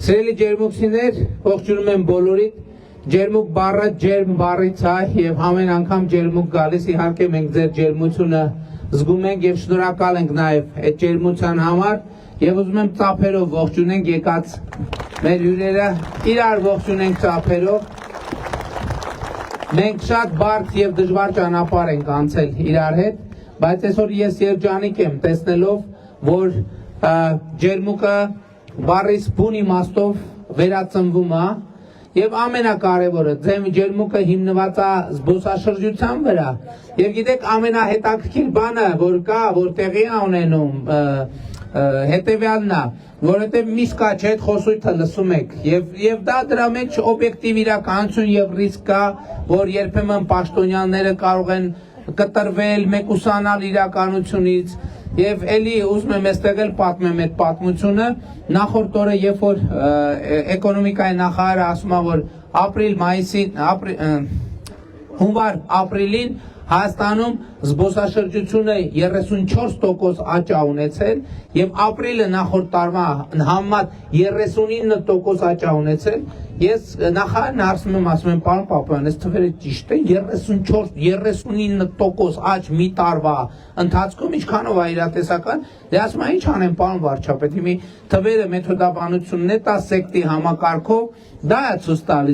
Սիրելի ջերմուկցիներ, ողջունում եմ բոլորիդ, ջերմուկ բառը ջերմ բառից է եւ ամեն անգամ ջերմուկ գալիս իհարկե մենք ձեր ջերմությունը զգում ենք եւ շնորհակալ ենք նաեւ այդ ջերմության համար եւ ուզում եմ ծափերով ողջունենք եկած մեր հյուրերը, իրար ողջունենք ծափերով։ Մենք շատ բարդ եւ դժվար ճանապարհ ենք անցել իրար հետ, բայց այսօր ես երջանիկ եմ տեսնելով, որ ջերմուկը բառից բուն իմաստով վերածնվում է եւ ամենակարևորը ձեր ջերմուկը հիմնված է զբոսաշրջության վրա եւ գիտեք ամենահետաքրքիր բանը որ կա որ տեղի է ունենում հետեւյալն է որովհետեւ միշտ կա չէ այդ խոսույթը լսում եք եւ դա դրա մեջ օբյեկտիվ իրականություն եւ ռիսկ կա որ երբեմն պաշտոնյաները կարող են կտրվել մեկուսանալ իրականությունից Եվ էլի ուզում եմ այստեղ էլ պատմեմ այդ պատմությունը նախորդ օրը երբ որ էկոնոմիկայի նախարարը ասում է որ հունվար-ապրիլին Հայաստանում զբոսաշրջությունը 34% աճ է ունեցել եւ ապրիլը նախորդ տարվա համեմատ 39% աճ է ունեցել ես նախարարն ասում եմ պարոն Պապյան այս թվերը ճիշտ է 34-39% աճ մի տարվա ընթացքում ինչքանով է իրատեսական դե ասում եմ ինչ անեմ պարոն վարչապետ հիմի թվերը մեթոդաբանությունն է տա սեկտի համակարգով դա է ցույց տալիս